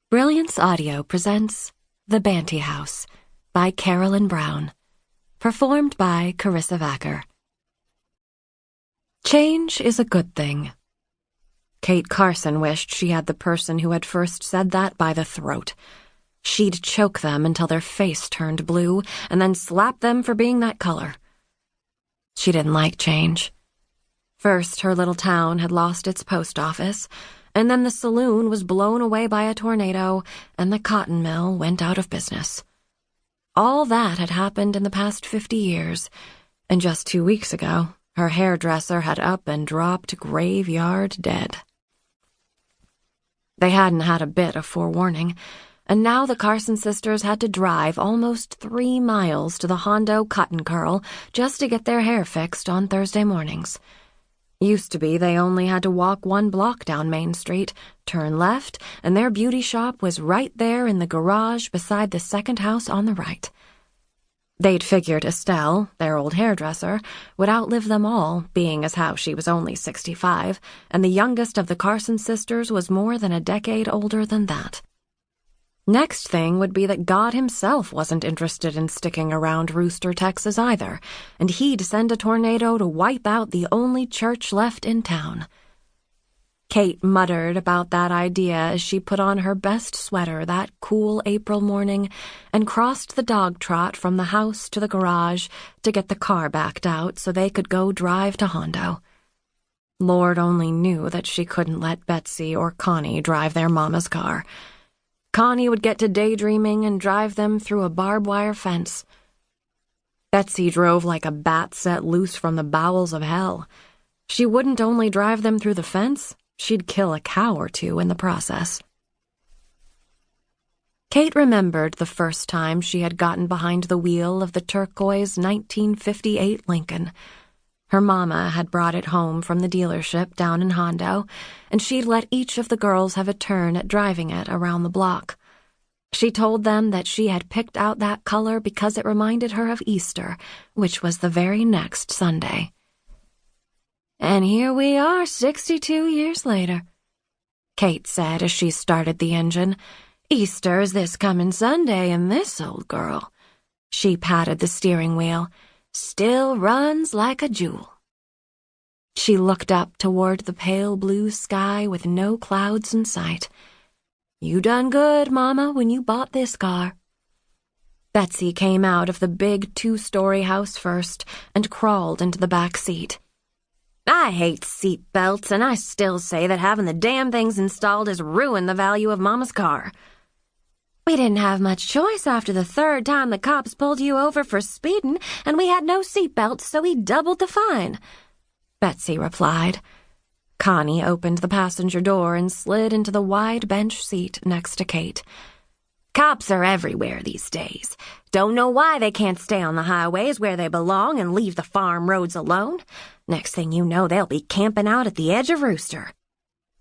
Brilliance Audio presents The Banty House by Carolyn Brown, performed by Carissa Vacker. Change is a good thing. Kate Carson wished she had the person who had first said that by the throat. She'd choke them until their face turned blue, and then slap them for being that color. She didn't like change. First, her little town had lost its post office, and then the saloon was blown away by a tornado, and the cotton mill went out of business. All that had happened in the past 50 years, and just 2 weeks ago, her hairdresser had up and dropped graveyard dead. They hadn't had a bit of forewarning, and now the Carson sisters had to drive almost 3 miles to the Hondo Cotton Curl just to get their hair fixed on Thursday mornings. Used to be they only had to walk 1 block down Main Street, turn left, and their beauty shop was right there in the garage beside the second house on the right. They'd figured Estelle, their old hairdresser, would outlive them all, being as how she was only 65, and the youngest of the Carson sisters was more than a decade older than that. Next thing would be that God himself wasn't interested in sticking around Rooster, Texas either, and he'd send a tornado to wipe out the only church left in town. Kate muttered about that idea as she put on her best sweater that cool April morning and crossed the dog trot from the house to the garage to get the car backed out so they could go drive to Hondo. Lord only knew that she couldn't let Betsy or Connie drive their mama's car. Connie would get to daydreaming and drive them through a barbed wire fence. Betsy drove like a bat set loose from the bowels of hell. She wouldn't only drive them through the fence, she'd kill a cow or 2 in the process. Kate remembered the first time she had gotten behind the wheel of the turquoise 1958 Lincoln. Her mama had brought it home from the dealership down in Hondo, and she'd let each of the girls have a turn at driving it around the block. She told them that she had picked out that color because it reminded her of Easter, which was the very next Sunday. "And here we are 62 years later," Kate said as she started the engine. "Easter's this coming Sunday, and this old girl," she patted the steering wheel, "still runs like a jewel." She looked up toward the pale blue sky with no clouds in sight. "You done good, Mama, when you bought this car." Betsy came out of the big 2-story house first and crawled into the back seat. "I hate seat belts, and I still say that having the damn things installed has ruined the value of Mama's car." "We didn't have much choice after the 3rd time the cops pulled you over for speeding, and we had no seatbelts, so we doubled the fine," Betsy replied. Connie opened the passenger door and slid into the wide bench seat next to Kate. "Cops are everywhere these days. Don't know why they can't stay on the highways where they belong and leave the farm roads alone. Next thing you know, they'll be camping out at the edge of Rooster."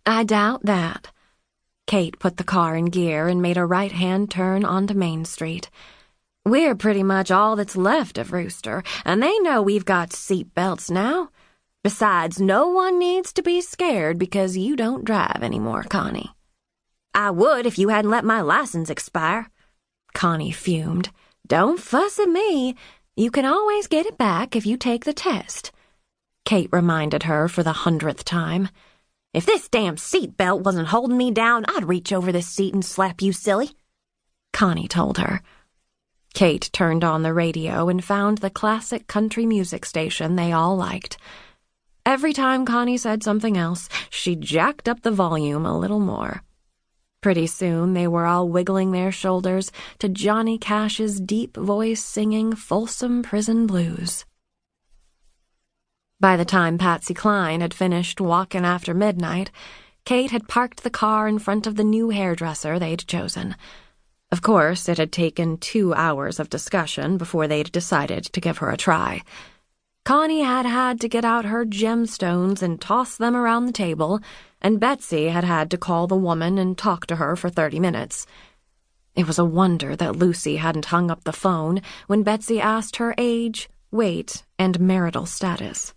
"I doubt that." Kate put the car in gear and made a right-hand turn onto Main Street. "We're pretty much all that's left of Rooster, and they know we've got seat belts now. Besides, no one needs to be scared because you don't drive anymore, Connie." "I would if you hadn't let my license expire," Connie fumed. "Don't fuss at me. You can always get it back if you take the test," Kate reminded her for the 100th time. "If this damn seatbelt wasn't holding me down, I'd reach over this seat and slap you silly," Connie told her. Kate turned on the radio and found the classic country music station they all liked. Every time Connie said something else, she jacked up the volume a little more. Pretty soon they were all wiggling their shoulders to Johnny Cash's deep voice singing Folsom Prison Blues. By the time Patsy Cline had finished walking after midnight, Kate had parked the car in front of the new hairdresser they'd chosen. Of course, it had taken 2 hours of discussion before they'd decided to give her a try. Connie had had to get out her gemstones and toss them around the table, and Betsy had had to call the woman and talk to her for 30 minutes. It was a wonder that Lucy hadn't hung up the phone when Betsy asked her age, weight, and marital status.